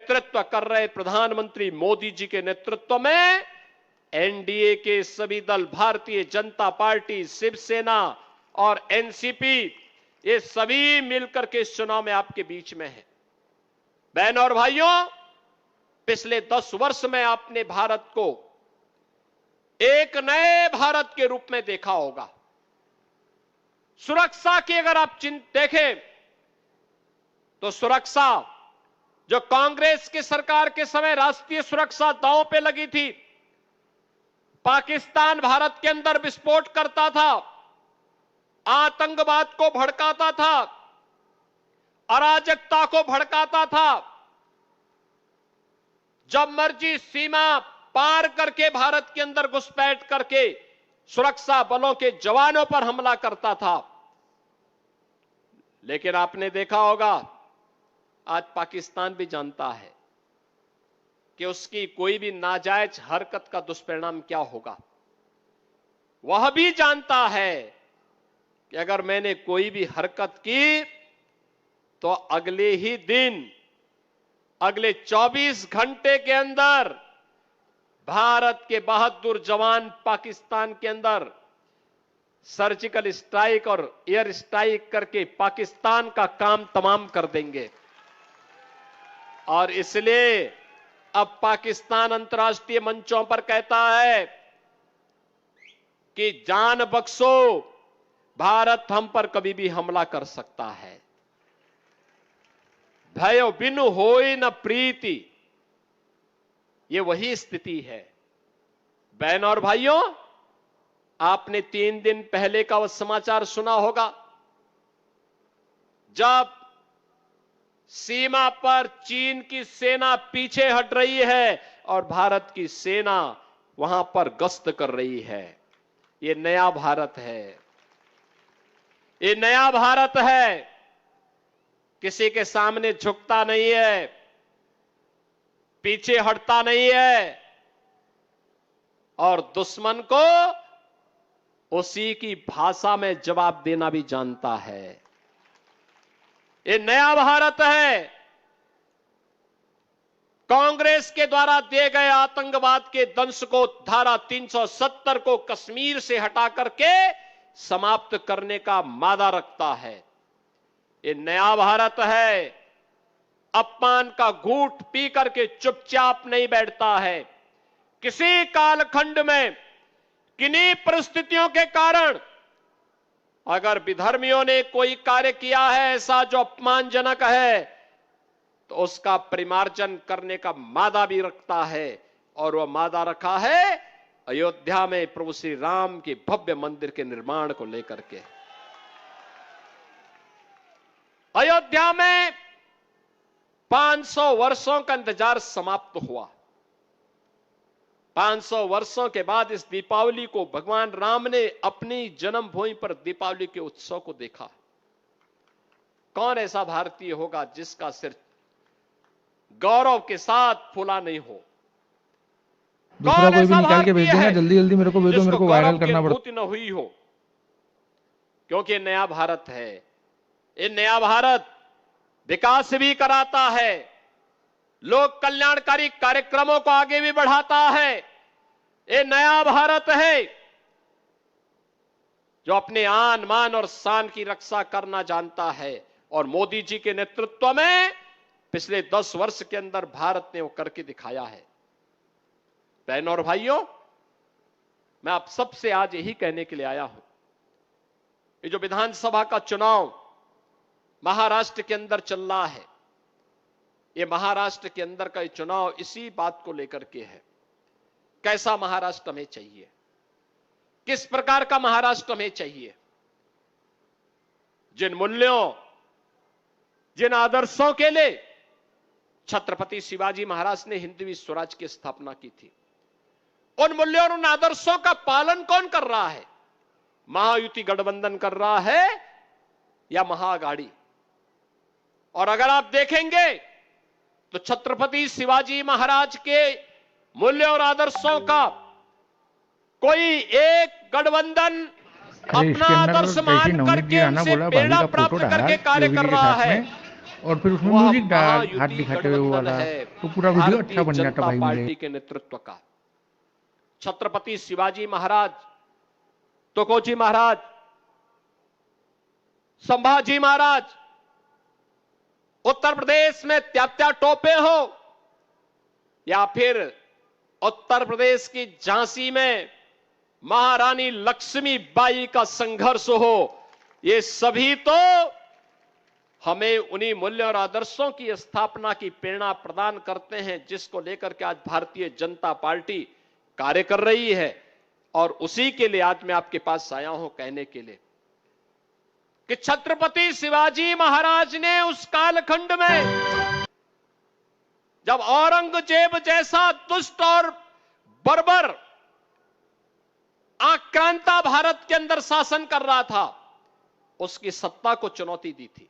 नेतृत्व कर रहे प्रधानमंत्री मोदी जी के नेतृत्व में एनडीए के सभी दल, भारतीय जनता पार्टी, शिवसेना और एनसीपी, ये सभी मिलकर के इस चुनाव में आपके बीच में है। बहनों और भाइयों, पिछले 10 वर्ष में आपने भारत को एक नए भारत के रूप में देखा होगा। सुरक्षा की अगर आप देखें तो सुरक्षा जो कांग्रेस की सरकार के समय राष्ट्रीय सुरक्षा दांव पे लगी थी, पाकिस्तान भारत के अंदर विस्फोट करता था, आतंकवाद को भड़काता था, अराजकता को भड़काता था, जब मर्जी सीमा पार करके भारत के अंदर घुसपैठ करके सुरक्षा बलों के जवानों पर हमला करता था। लेकिन आपने देखा होगा आज पाकिस्तान भी जानता है कि उसकी कोई भी नाजायज हरकत का दुष्परिणाम क्या होगा। वह भी जानता है कि अगर मैंने कोई भी हरकत की तो अगले ही दिन, अगले 24 घंटे के अंदर भारत के बहादुर जवान पाकिस्तान के अंदर सर्जिकल स्ट्राइक और एयर स्ट्राइक करके पाकिस्तान का काम तमाम कर देंगे। और इसलिए अब पाकिस्तान अंतर्राष्ट्रीय मंचों पर कहता है कि जान बख्शो, भारत हम पर कभी भी हमला कर सकता है। भयो बिनु होई न प्रीति, ये वही स्थिति है। बहन और भाइयों, आपने 3 दिन पहले का वह समाचार सुना होगा जब सीमा पर चीन की सेना पीछे हट रही है और भारत की सेना वहां पर गश्त कर रही है। ये नया भारत है, ये नया भारत है। किसी के सामने झुकता नहीं है, पीछे हटता नहीं है और दुश्मन को उसी की भाषा में जवाब देना भी जानता है। ये नया भारत है। कांग्रेस के द्वारा दिए गए आतंकवाद के दंश को, धारा 370 को कश्मीर से हटा करके समाप्त करने का मादा रखता है। ये नया भारत है। अपमान का घूंट पी करके चुपचाप नहीं बैठता है। किसी कालखंड में किन्हीं परिस्थितियों के कारण अगर विधर्मियों ने कोई कार्य किया है ऐसा जो अपमानजनक है, तो उसका परिमार्जन करने का मादा भी रखता है। और वह मादा रखा है अयोध्या में प्रभु श्री राम के भव्य मंदिर के निर्माण को लेकर के। अयोध्या में 500 वर्षों का इंतजार समाप्त हुआ। 500 वर्षों के बाद इस दीपावली को भगवान राम ने अपनी जन्मभूमि पर दीपावली के उत्सव को देखा। कौन ऐसा भारतीय होगा जिसका सिर गौरव के साथ फूला नहीं हो? दूसरा कोई भी निकाल के भेज देना, जल्दी जल्दी मेरे को भेजो, मेरे को वायरल करना पड़ता न हुई हो, क्योंकि नया भारत है। ये नया भारत विकास भी कराता है, लोक कल्याणकारी कार्यक्रमों को आगे भी बढ़ाता है। ये नया भारत है जो अपने आन मान और शान की रक्षा करना जानता है। और मोदी जी के नेतृत्व में पिछले 10 वर्ष के अंदर भारत ने वो करके दिखाया है। बहनों और भाइयों, मैं आप सबसे आज यही कहने के लिए आया हूं, ये जो विधानसभा का चुनाव महाराष्ट्र के अंदर चल रहा है, ये महाराष्ट्र के अंदर का ये चुनाव इसी बात को लेकर के है। कैसा महाराष्ट्र हमें चाहिए, किस प्रकार का महाराष्ट्र हमें चाहिए। जिन मूल्यों, जिन आदर्शों के लिए छत्रपति शिवाजी महाराज ने हिंदवी स्वराज की स्थापना की थी, उन मूल्यों और उन आदर्शों का पालन कौन कर रहा है? महायुति गठबंधन कर रहा है या महाअघाड़ी? और अगर आप देखेंगे तो छत्रपति शिवाजी महाराज के मूल्य और आदर्शों का कोई एक गठबंधन अपना आदर्श मान करके उनसे प्रेरणा प्राप्त करके कार्य कर रहा है। और फिर उसमें वह म्यूजिक हाथ महायुति दिखाते हुए वो गठबंधन वाला, है तो पूरा वीडियो अच्छा भारतीय बन जाता जनता भाई मेरे। पार्टी के नेतृत्व का। छत्रपति शिवाजी महाराज, तुकोजी महाराज, संभाजी महाराज, उत्तर प्रदेश में त्यात्या टोपे हो या फिर उत्तर प्रदेश की झांसी में महारानी लक्ष्मीबाई का संघर्ष हो, ये सभी तो हमें उन्हीं मूल्यों और आदर्शों की स्थापना की प्रेरणा प्रदान करते हैं जिसको लेकर के आज भारतीय जनता पार्टी कार्य कर रही है। और उसी के लिए आज मैं आपके पास आया हूं कहने के लिए कि छत्रपति शिवाजी महाराज ने उस कालखंड में जब औरंगजेब जैसा दुष्ट और बर्बर आक्रांता भारत के अंदर शासन कर रहा था, उसकी सत्ता को चुनौती दी थी।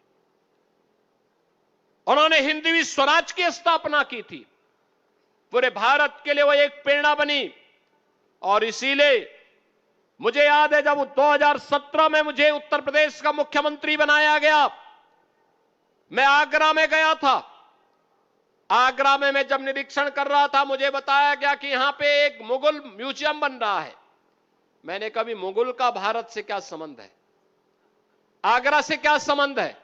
उन्होंने हिंदवी स्वराज की स्थापना की थी, पूरे भारत के लिए वो एक प्रेरणा बनी। और इसीलिए मुझे याद है जब 2017 में मुझे उत्तर प्रदेश का मुख्यमंत्री बनाया गया, मैं आगरा में गया था। आगरा में मैं जब निरीक्षण कर रहा था, मुझे बताया गया कि यहां पे एक मुगल म्यूजियम बन रहा है। मैंने कभी मुगल का भारत से क्या संबंध है, आगरा से क्या संबंध है?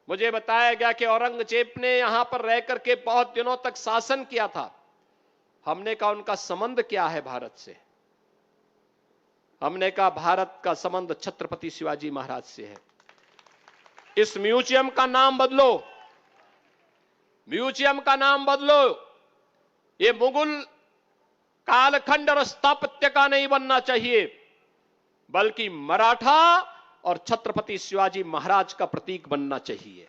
मुझे बताया गया कि औरंगजेब ने यहां पर रह करके बहुत दिनों तक शासन किया था। हमने कहा उनका संबंध क्या है भारत से? हमने कहा भारत का संबंध छत्रपति शिवाजी महाराज से है। इस म्यूजियम का नाम बदलो, म्यूजियम का नाम बदलो। ये मुगल कालखंड और स्थापत्य का नहीं बनना चाहिए, बल्कि मराठा और छत्रपति शिवाजी महाराज का प्रतीक बनना चाहिए।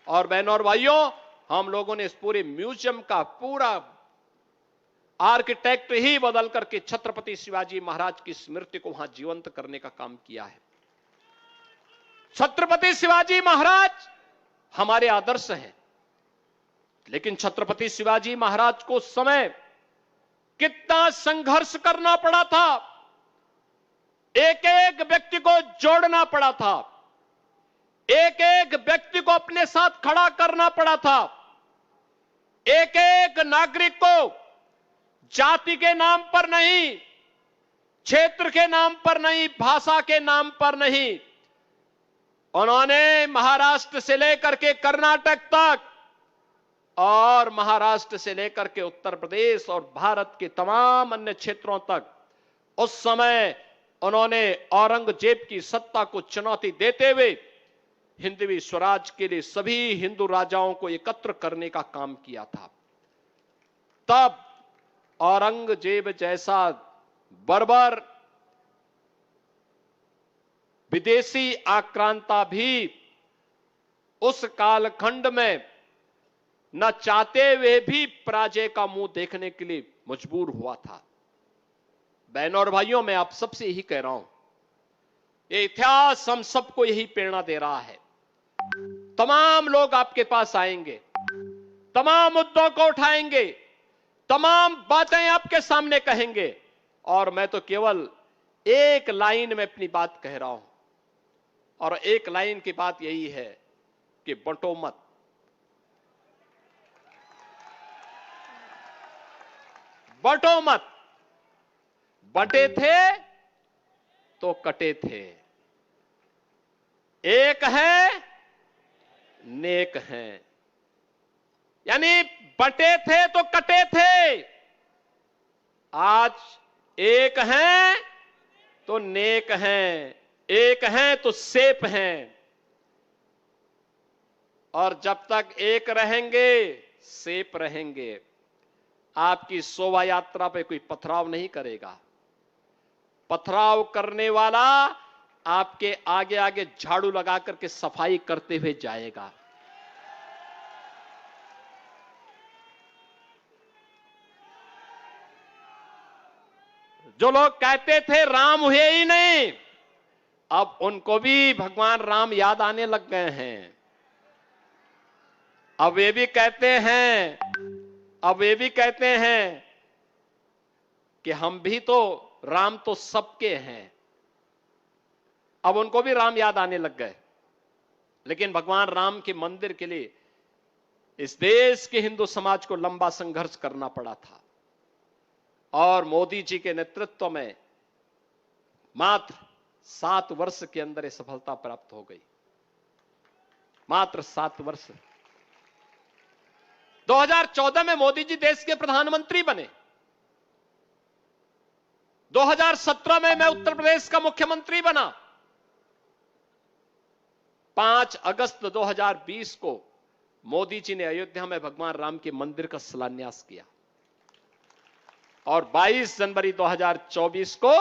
और बहनों और भाइयों, हम लोगों ने इस पूरे म्यूजियम का पूरा आर्किटेक्ट ही बदल करके छत्रपति शिवाजी महाराज की स्मृति को वहां जीवंत करने का काम किया है। छत्रपति शिवाजी महाराज हमारे आदर्श हैं, लेकिन छत्रपति शिवाजी महाराज को उस समय कितना संघर्ष करना पड़ा था, एक एक व्यक्ति को जोड़ना पड़ा था, एक एक व्यक्ति को अपने साथ खड़ा करना पड़ा था, एक एक नागरिक को जाति के नाम पर नहीं, क्षेत्र के नाम पर नहीं, भाषा के नाम पर नहीं, उन्होंने महाराष्ट्र से लेकर के कर्नाटक तक और महाराष्ट्र से लेकर के उत्तर प्रदेश और भारत के तमाम अन्य क्षेत्रों तक उस समय उन्होंने औरंगजेब की सत्ता को चुनौती देते हुए हिंदवी स्वराज के लिए सभी हिंदू राजाओं को एकत्र करने का काम किया था। तब औरंगजेब जैसा बर्बर विदेशी आक्रांता भी उस कालखंड में न चाहते हुए भी पराजय का मुंह देखने के लिए मजबूर हुआ था। बहनों और भाइयों, मैं आप सबसे यही कह रहा हूं, ये इतिहास हम सबको यही प्रेरणा दे रहा है। तमाम लोग आपके पास आएंगे, तमाम मुद्दों को उठाएंगे, तमाम बातें आपके सामने कहेंगे, और मैं तो केवल एक लाइन में अपनी बात कह रहा हूं, और एक लाइन की बात यही है कि बंटो मत। बंटो मत। बंटे थे तो कटे थे, एक है नेक है। यानी बंटे थे तो कटे थे, आज एक हैं तो नेक हैं, एक हैं तो सेफ हैं। और जब तक एक रहेंगे, सेफ रहेंगे, आपकी शोभा यात्रा पे कोई पथराव नहीं करेगा। पथराव करने वाला आपके आगे आगे झाड़ू लगा करके सफाई करते हुए जाएगा। जो लोग कहते थे राम हुए ही नहीं, अब उनको भी भगवान राम याद आने लग गए हैं। अब वे भी कहते हैं कि हम भी तो, राम तो सबके हैं। अब उनको भी राम याद आने लग गए। लेकिन भगवान राम के मंदिर के लिए इस देश के हिंदू समाज को लंबा संघर्ष करना पड़ा था और मोदी जी के नेतृत्व में मात्र 7 वर्ष के अंदर ये सफलता प्राप्त हो गई। मात्र 7 वर्ष। 2014 में मोदी जी देश के प्रधानमंत्री बने। 2017 में मैं उत्तर प्रदेश का मुख्यमंत्री बना। 5 अगस्त 2020 को मोदी जी ने अयोध्या में भगवान राम के मंदिर का शिलान्यास किया और 22 जनवरी 2024 को